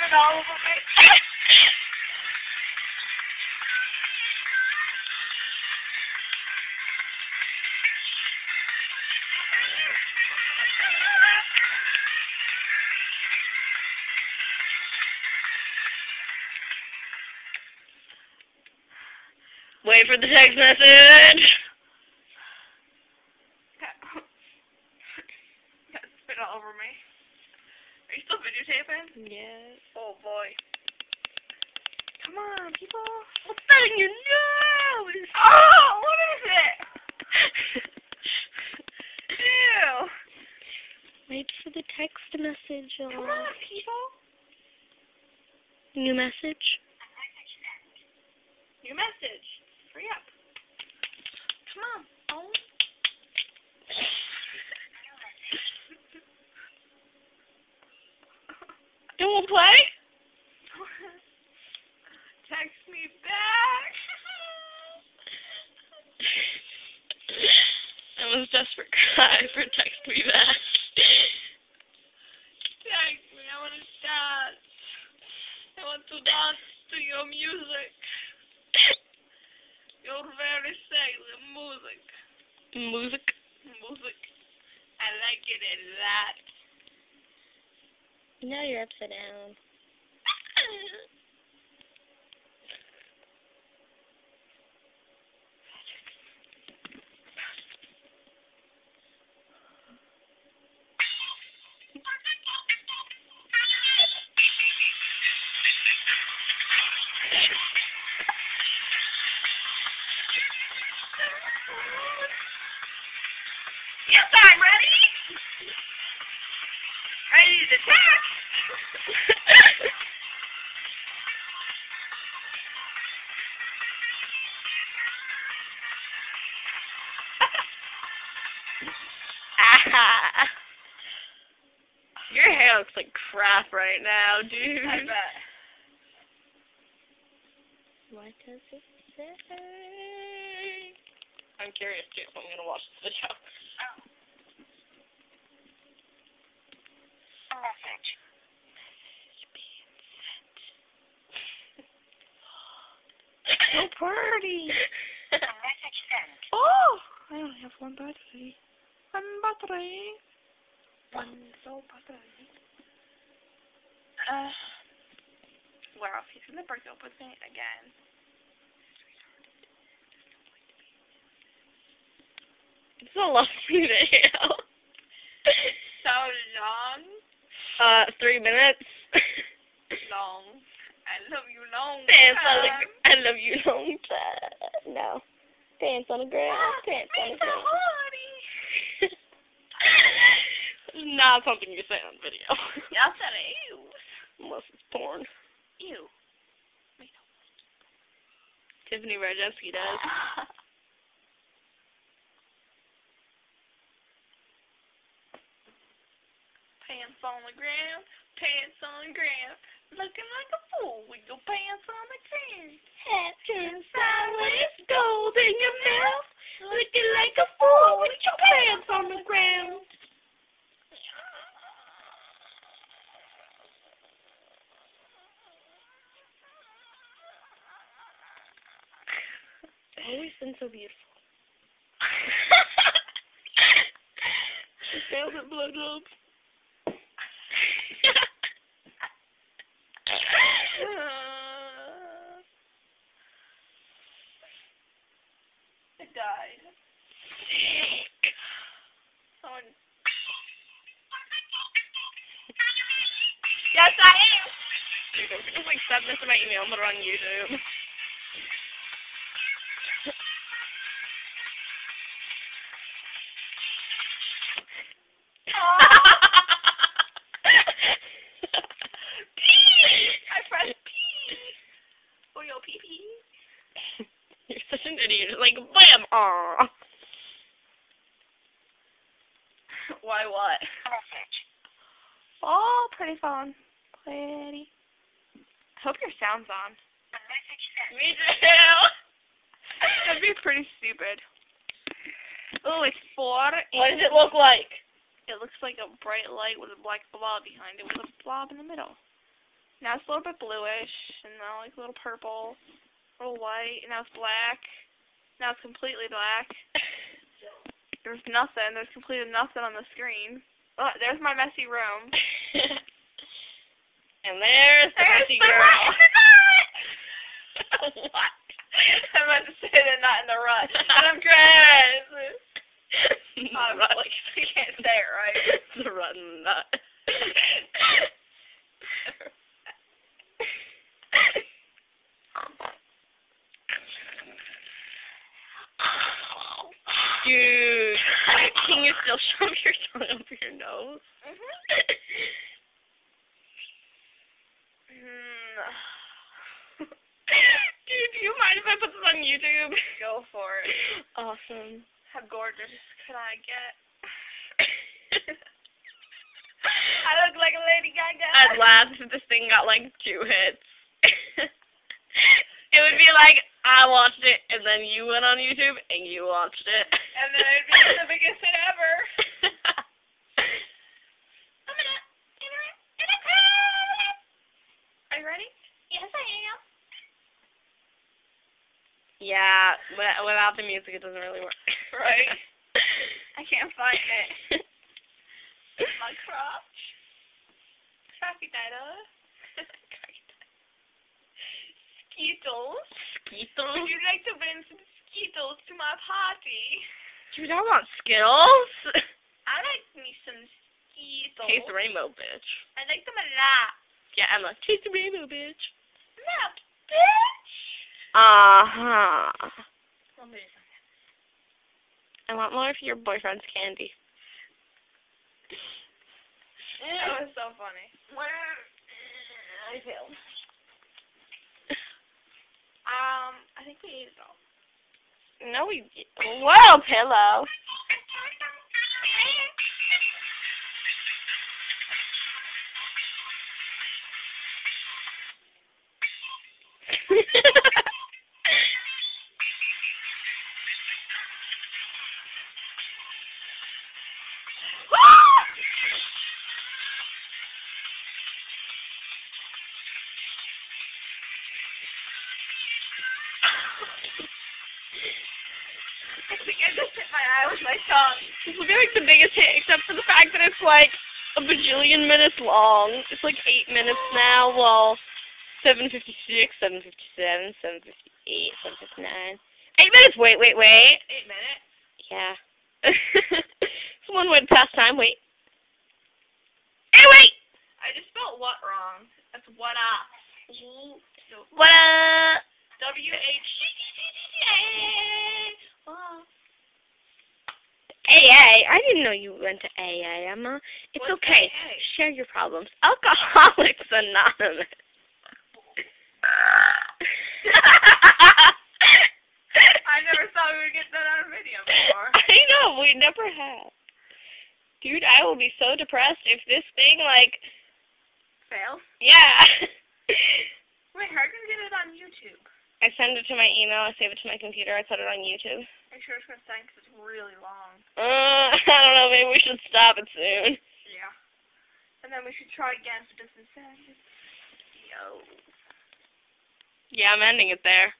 spit all over me. Wait for the text message. Got spit all over me. Are you still videotaping? Yes. Oh boy. Come on, people. What's that in your nose? Oh, what is it? Ew. Wait for the text message. Come on, people. New message. New message. Hurry up. Come on. Oh. You won't play? Text me back. That was desperate cry for text me back. Text me. I want to dance. I want to dance to your music. Your very sexy music. Music. Music. I like it a lot. Now you're upside down. Yes, I'm ready. Ready to text. Ah. Your hair looks like crap right now, dude. I bet. What does it say? I'm curious too, so I'm gonna watch this video. A message. So pretty. A message sent. Oh, I only have one battery. One battery. Wow, he's gonna break up with me again. It's a lovely video. So long. 3 minutes. Long. I love you long Pants on the time. I love you long time. No. Pants on the ground. Pants on the Mr. ground. Honey. Not something you say on video. Yes, it is. Unless it's porn. Ew. Tiffany Rajeski does. Pants on the ground. Pants on the ground. Looking like a fool with your pants on the ground. Hat turned sideways, gold in your mouth. Looking like a fool with your pants on the ground. Always been so beautiful. She failed at blowjobs. It died. Someone. Yes, I am. Dude, I'm gonna like send this to my email and put it on YouTube. I pressed P. For your pee-pee. You're such an idiot. It's like, bam! Aww. Why what? Message. Oh, pretty phone. Pretty. I hope your sound's on. A message sent. Me too. That'd be pretty stupid. Oh, it's 4. What does it look like? It looks like a bright light with a black blob behind it with a blob in the middle. Now it's a little bit bluish, and now like a little purple, a little white, and now it's black. Now it's completely black. There's nothing. There's completely nothing on the screen. Oh, there's my messy room. And there's the messy girl. What? I meant to say they're not in the rut. I'm crazy. Like, I can't say it right. the rotten nut. Dude, can you still shove your tongue up your nose? Dude, do you mind if I put this on YouTube? Go for it. Awesome. How gorgeous can I get? I look like a Lady Gaga. I'd laugh if this thing got like 2 hits. It would be like, I watched it, and then you went on YouTube, and you watched it. And then it'd be the biggest hit ever. Are you ready? Yes, I am. Yeah, without the music, it doesn't really work. Right. I can't find it. My crotch. Crocodile. Skittles. Skittles? Would you like to bring some Skittles to my party? Dude, I want Skittles. I like me some Skittles. Taste the rainbow, bitch. I like them a lot. Yeah, Emma. Taste the rainbow, bitch. No, bitch. Uh-huh. Let me do something. I want more of your boyfriend's candy. That was so funny. I failed. I think we ate it all. No, we... Whoa, pillow. I think I just hit my eye with my tongue. This will be like the biggest hit, except for the fact that it's like a bajillion minutes long. It's like 8 minutes now. Well, 7:56, 7:57, 7:58, 7:59. 8 minutes. Wait. 8 minutes? Yeah. It's one way to pass time. Wait. Hey, wait. I just spelled what wrong. That's what up. What up? W-H-A. AA. I didn't know you went to AA, Emma. It's What's okay. AA? Share your problems. Alcoholics Anonymous. I never thought we would get that on video before. I know, we never have. Dude, I will be so depressed if this thing, like... Fail? Yeah. Wait, how can we get it on YouTube? I send it to my email, I save it to my computer, I put it on YouTube. Make sure it's going to send because it's really long. I don't know, maybe we should stop it soon. Yeah. And then we should try again if it doesn't send. Yo. Yeah, I'm ending it there.